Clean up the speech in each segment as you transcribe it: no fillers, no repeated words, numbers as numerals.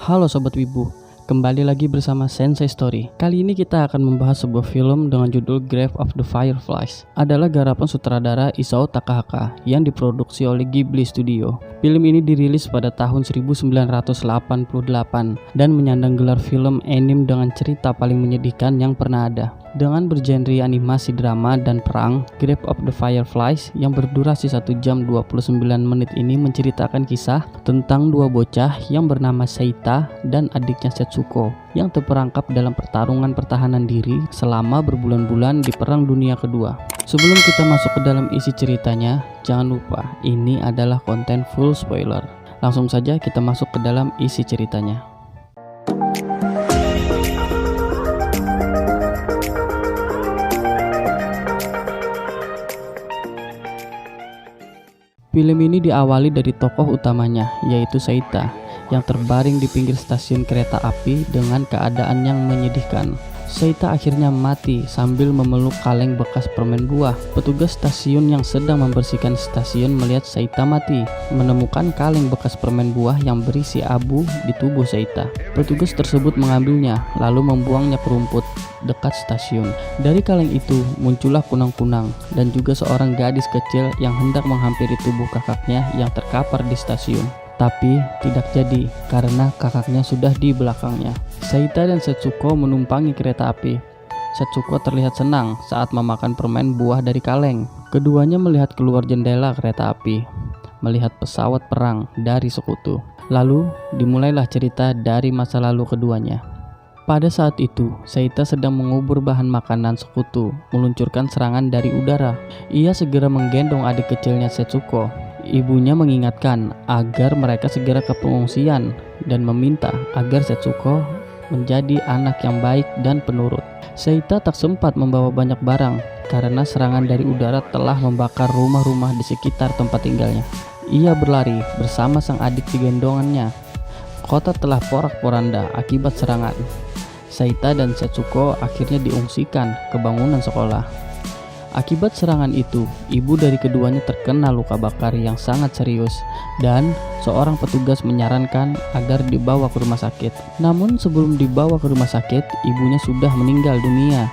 Halo Sobat Wibu, kembali lagi bersama Sensei Story. Kali ini kita akan membahas sebuah film dengan judul Grave of the Fireflies. Adalah garapan sutradara Isao Takahata yang diproduksi oleh Ghibli Studio. Film ini dirilis pada tahun 1988 dan menyandang gelar film anime dengan cerita paling menyedihkan yang pernah ada. Dengan bergenre animasi drama dan perang, Grave of the Fireflies yang berdurasi 1 jam 29 menit ini menceritakan kisah tentang dua bocah yang bernama Seita dan adiknya Setsuko yang terperangkap dalam pertarungan pertahanan diri selama berbulan-bulan di Perang Dunia Kedua. Sebelum kita masuk ke dalam isi ceritanya, jangan lupa ini adalah konten full spoiler. Langsung saja kita masuk ke dalam isi ceritanya. Film ini diawali dari tokoh utamanya, yaitu Seita, yang terbaring di pinggir stasiun kereta api dengan keadaan yang menyedihkan. Seita akhirnya mati sambil memeluk kaleng bekas permen buah. Petugas stasiun yang sedang membersihkan stasiun melihat Seita mati, menemukan kaleng bekas permen buah yang berisi abu di tubuh Seita. Petugas tersebut mengambilnya, lalu membuangnya ke rumput dekat stasiun. Dari kaleng itu muncullah kunang-kunang dan juga seorang gadis kecil yang hendak menghampiri tubuh kakaknya yang terkapar di stasiun. Tapi tidak jadi karena kakaknya sudah di belakangnya. Seita dan Setsuko menumpangi kereta api. Setsuko terlihat senang saat memakan permen buah dari kaleng. Keduanya melihat keluar jendela kereta api, melihat pesawat perang dari sekutu. Lalu dimulailah cerita dari masa lalu keduanya. Pada saat itu, Seita sedang mengubur bahan makanan sekutu, meluncurkan serangan dari udara. Ia segera menggendong adik kecilnya Setsuko. Ibunya mengingatkan agar mereka segera ke pengungsian dan meminta agar Setsuko menjadi anak yang baik dan penurut. Seita tak sempat membawa banyak barang karena serangan dari udara telah membakar rumah-rumah di sekitar tempat tinggalnya. Ia berlari bersama sang adik di gendongannya. Kota telah porak-poranda akibat serangan. Seita dan Setsuko akhirnya diungsikan ke bangunan sekolah. Akibat serangan itu, ibu dari keduanya terkena luka bakar yang sangat serius dan seorang petugas menyarankan agar dibawa ke rumah sakit. Namun sebelum dibawa ke rumah sakit, ibunya sudah meninggal dunia.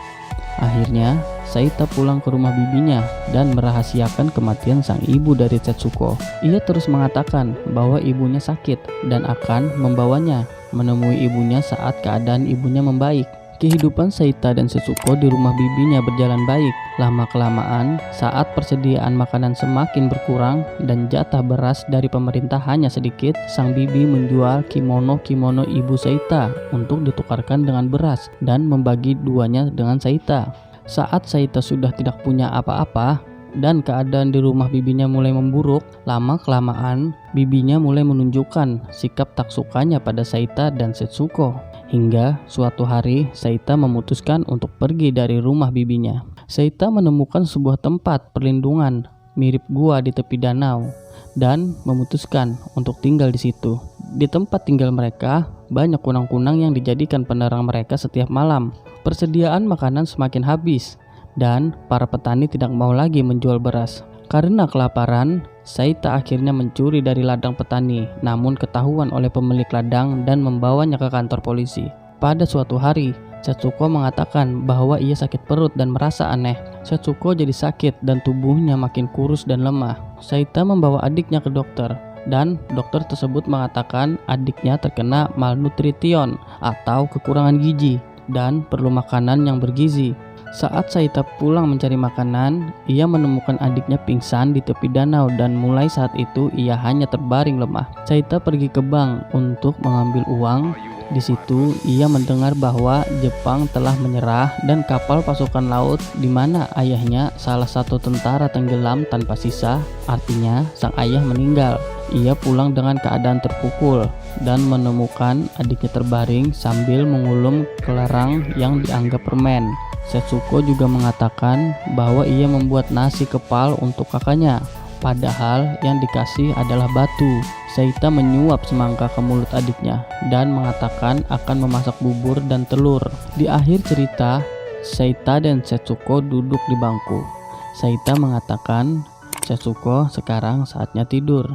Akhirnya, Seita pulang ke rumah bibinya dan merahasiakan kematian sang ibu dari Setsuko. Ia terus mengatakan bahwa ibunya sakit dan akan membawanya menemui ibunya saat keadaan ibunya membaik. Kehidupan Seita dan Setsuko di rumah bibinya berjalan baik. Lama-kelamaan, saat persediaan makanan semakin berkurang dan jatah beras dari pemerintah hanya sedikit, sang bibi menjual kimono ibu Seita untuk ditukarkan dengan beras dan membagi duanya dengan Seita. Saat Seita sudah tidak punya apa-apa dan keadaan di rumah bibinya mulai memburuk, lama-kelamaan bibinya mulai menunjukkan sikap tak sukanya pada Seita dan Setsuko. Hingga suatu hari Seita memutuskan untuk pergi dari rumah bibinya. Seita menemukan sebuah tempat perlindungan mirip gua di tepi danau dan memutuskan untuk tinggal di situ. Di tempat tinggal mereka, banyak kunang-kunang yang dijadikan penerang mereka setiap malam. Persediaan makanan semakin habis dan para petani tidak mau lagi menjual beras. Karena kelaparan, Seita akhirnya mencuri dari ladang petani, namun ketahuan oleh pemilik ladang dan membawanya ke kantor polisi. Pada suatu hari, Setsuko mengatakan bahwa ia sakit perut dan merasa aneh. Setsuko jadi sakit dan tubuhnya makin kurus dan lemah. Seita membawa adiknya ke dokter, dan dokter tersebut mengatakan adiknya terkena malnutrition atau kekurangan gizi dan perlu makanan yang bergizi. Saat Seita pulang mencari makanan, ia menemukan adiknya pingsan di tepi danau dan mulai saat itu ia hanya terbaring lemah. Seita pergi ke bank untuk mengambil uang. Di situ ia mendengar bahwa Jepang telah menyerah dan kapal pasukan laut di mana ayahnya salah satu tentara tenggelam tanpa sisa, artinya sang ayah meninggal. Ia pulang dengan keadaan terpukul dan menemukan adiknya terbaring sambil mengulum kelerang yang dianggap permen. Setsuko juga mengatakan bahwa ia membuat nasi kepal untuk kakaknya, padahal yang dikasih adalah batu. Seita menyuap semangka ke mulut adiknya dan mengatakan akan memasak bubur dan telur. Di akhir cerita, Seita dan Setsuko duduk di bangku. Seita mengatakan, Setsuko sekarang saatnya tidur.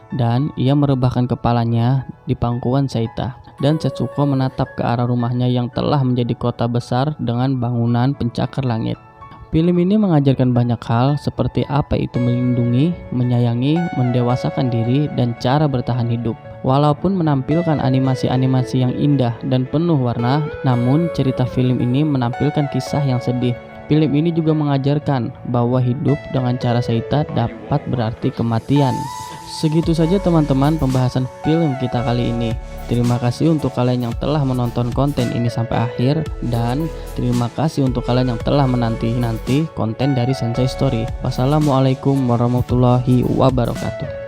Dan ia merebahkan kepalanya di pangkuan Seita. dan Setsuko menatap ke arah rumahnya yang telah menjadi kota besar dengan bangunan pencakar langit. Film ini mengajarkan banyak hal seperti apa itu melindungi, menyayangi, mendewasakan diri, dan cara bertahan hidup. Walaupun menampilkan animasi-animasi yang indah dan penuh warna, namun cerita film ini menampilkan kisah yang sedih. Film ini juga mengajarkan bahwa hidup dengan cara Seita dapat berarti kematian. Segitu saja teman-teman pembahasan film kita kali ini. Terima kasih untuk kalian yang telah menonton konten ini sampai akhir, dan terima kasih untuk kalian yang telah menanti konten dari Sensei Story. Wassalamualaikum warahmatullahi wabarakatuh.